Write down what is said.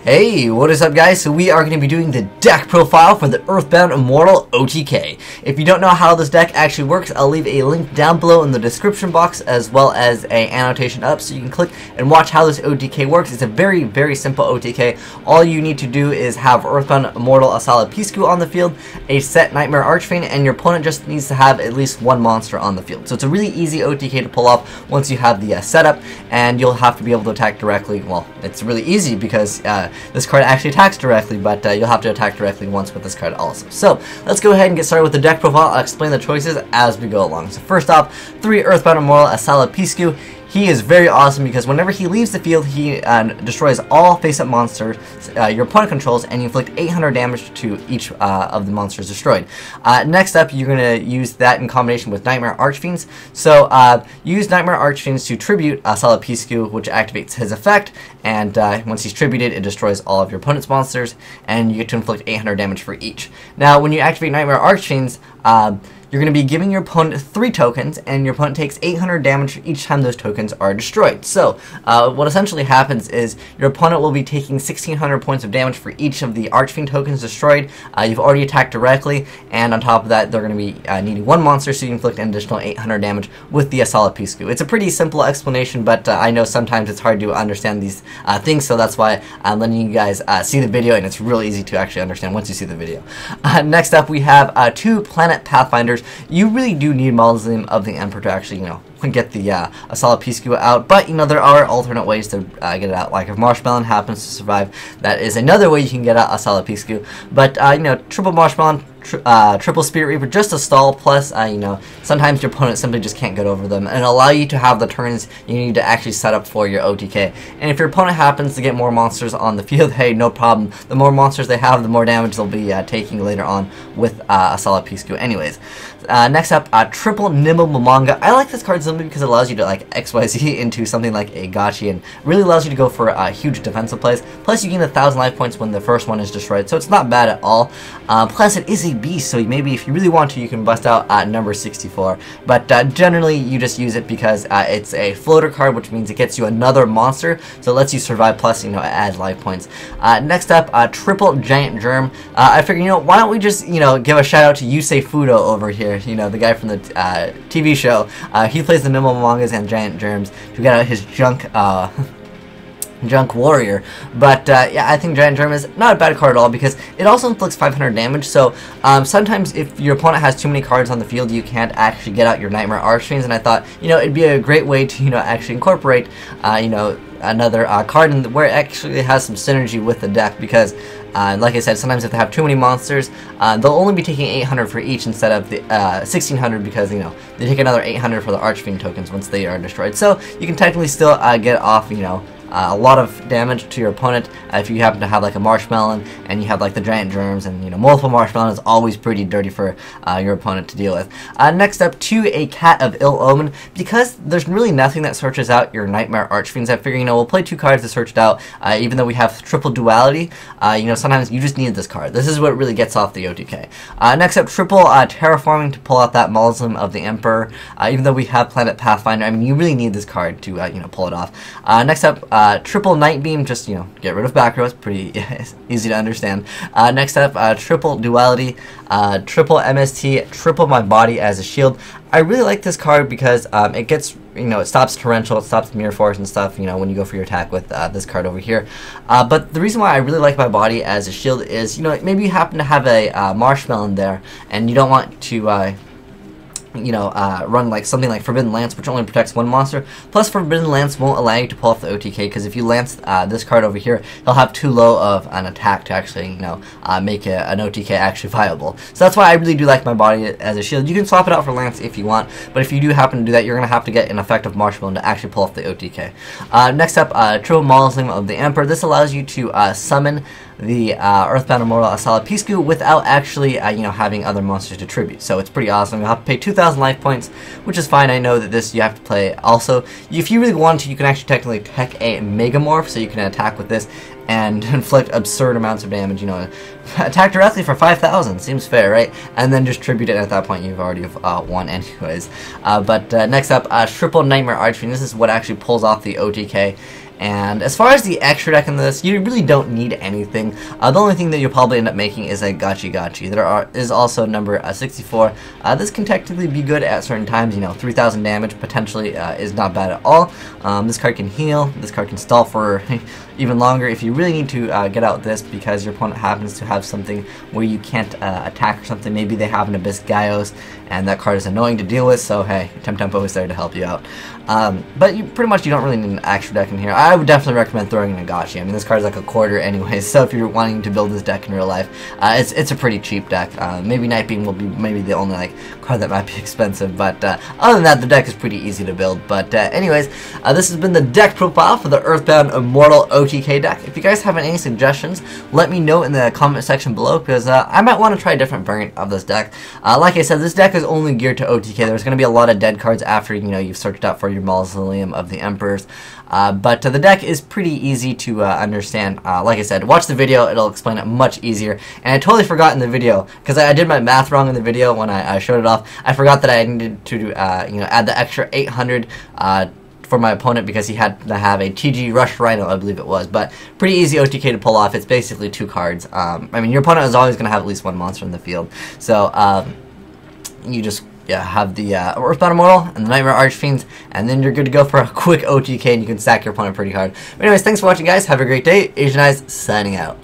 Hey, what is up guys? So we are going to be doing the deck profile for the Earthbound Immortal OTK. If you don't know how this deck actually works, I'll leave a link down below in the description box as well as a annotation up so you can click and watch how this OTK works. It's a very simple OTK. All you need to do is have Earthbound Immortal, a solid Piscu on the field, a set Nightmare Archfiend, and your opponent just needs to have at least one monster on the field. So it's a really easy OTK to pull off once you have the setup, and you'll have to be able to attack directly. Well, it's really easy because this card actually attacks directly, but you'll have to attack directly once with this card also. So let's go ahead and get started with the deck profile. I'll explain the choices as we go along. So first off, 3 Earthbound Immortal, a solid Piscu. He is very awesome because whenever he leaves the field, he destroys all face-up monsters your opponent controls, and you inflict 800 damage to each of the monsters destroyed. Next up, you're going to use that in combination with Nightmare Archfiends. So use Nightmare Archfiends to tribute Solid Piscu, which activates his effect, and once he's tributed, it destroys all of your opponent's monsters, and you get to inflict 800 damage for each. Now, when you activate Nightmare Archfiends, you're going to be giving your opponent 3 tokens, and your opponent takes 800 damage each time those tokens are destroyed. So, what essentially happens is your opponent will be taking 1600 points of damage for each of the Archfiend tokens destroyed. You've already attacked directly, and on top of that, they're going to be needing 1 monster, so you inflict an additional 800 damage with the Solid Piscu. It's a pretty simple explanation, but I know sometimes it's hard to understand these things, so that's why I'm letting you guys see the video, and it's really easy to actually understand once you see the video. Next up, we have 2 Planet Pathfinders. You really do need Mausoleum of the Emperor to actually, get the a solid Piscu out, but there are alternate ways to get it out. Like if Marshmallow happens to survive, that is another way you can get out a solid Piscu. But triple Marshmallow, triple Spirit Reaper, just a stall, plus sometimes your opponent simply just can't get over them, and allow you to have the turns you need to actually set up for your OTK. And if your opponent happens to get more monsters on the field, hey, no problem. The more monsters they have, the more damage they'll be taking later on with a solid Piscu anyways. Next up, triple Nimble Momonga. I like this card simply because it allows you to XYZ into something like a gotchi, and really allows you to go for huge defensive plays. Plus you gain 1000 life points when the first one is destroyed, so it's not bad at all. Plus it is a beast, so maybe if you really want to, you can bust out number 64. But generally you just use it because it's a floater card, which means it gets you another monster, so it lets you survive, plus it adds life points. Next up, triple Giant Germ. I figured, why don't we just give a shout out to Yusei Fudo over here, the guy from the TV show. He plays the Nimble Momongas and Giant Germs to get out his junk warrior. But yeah, I think Giant Germ is not a bad card at all because it also inflicts 500 damage. So sometimes if your opponent has too many cards on the field, you can't actually get out your Nightmare Archfiends, and I thought it'd be a great way to actually incorporate another card where it actually has some synergy with the deck, because like I said, sometimes if they have too many monsters, they'll only be taking 800 for each instead of the 1600, because they take another 800 for the Archfiend tokens once they are destroyed. So you can technically still get off a lot of damage to your opponent if you happen to have a Marshmallow and you have the Giant Germs, and multiple Marshmallow is always pretty dirty for your opponent to deal with. Next up, to a Cat of Ill Omen. Because there's really nothing that searches out your Nightmare Archfiends, I figure we'll play 2 cards to search it out. Even though we have triple duality, sometimes you just need this card. This is what really gets off the OTK. Next up, triple Terraforming to pull out that Mausoleum of the Emperor. Even though we have Planet Pathfinder, I mean, you really need this card to pull it off. Next up, triple Night Beam, just get rid of back row. It's pretty easy to understand. Next up, triple Duality, triple MST, triple My Body as a shield. I really like this card because it gets it stops Torrential, it stops Mirror Force and stuff, when you go for your attack with this card over here. But the reason why I really like My Body as a shield is, maybe you happen to have a Marshmallow in there, and you don't want to run something like Forbidden Lance, which only protects 1 monster. Plus, Forbidden Lance won't allow you to pull off the OTK, because if you lance this card over here, he'll have too low of an attack to actually, make an OTK actually viable. So that's why I really do like My Body as a shield. You can swap it out for Lance if you want, but if you do happen to do that, you're going to have to get an effective Marshmallow to actually pull off the OTK. Next up, triple Mausoleum of the Emperor. This allows you to summon the Earthbound Immortal, a solid Piscu, without actually having other monsters to tribute. So it's pretty awesome. You'll have to pay 2,000 life points, which is fine. I know that this you have to play also. If you really want to, you can actually technically tech a Megamorph, so you can attack with this and inflict absurd amounts of damage. Attack directly for 5,000, seems fair, right? And then just tribute it. At that point, you've already won anyways. But next up, triple Nightmare Archfiend. This is what actually pulls off the OTK. And as far as the extra deck in this, you really don't need anything. The only thing that you'll probably end up making is a Gachi. There is also number 64. This can technically be good at certain times. 3,000 damage potentially is not bad at all. This card can heal. This card can stall for even longer if you really need to get out this because your opponent happens to have something where you can't attack or something. Maybe they have an Abyss Gaios and that card is annoying to deal with, so hey, Tempo is there to help you out. But you don't really need an extra deck in here. I would definitely recommend throwing in a Gachi. I mean, this card is like a quarter anyway, so if you're wanting to build this deck in real life, it's a pretty cheap deck. Maybe Nightbeam will be maybe the only card that might be expensive, but other than that, the deck is pretty easy to build. But anyways, this has been the deck profile for the Earthbound Immortal OTK deck. If you guys have any suggestions, let me know in the comment section below, because I might want to try a different variant of this deck. Like I said, this deck is only geared to OTK. There's going to be a lot of dead cards after you've searched out for your Mausoleum of the Emperors. But the deck is pretty easy to understand. Like I said, watch the video, it'll explain it much easier. And I totally forgot in the video, because I did my math wrong in the video when I showed it off. I forgot that I needed to add the extra 800 for my opponent because he had to have a TG Rush Rhino, I believe it was. But pretty easy OTK to pull off. It's basically 2 cards. I mean, your opponent is always going to have at least 1 monster in the field. So you just have the Earthbound Immortal and the Nightmare Archfiends, and then you're good to go for a quick OTK and you can sack your opponent pretty hard. But anyways, thanks for watching, guys. Have a great day. Asian Eyes signing out.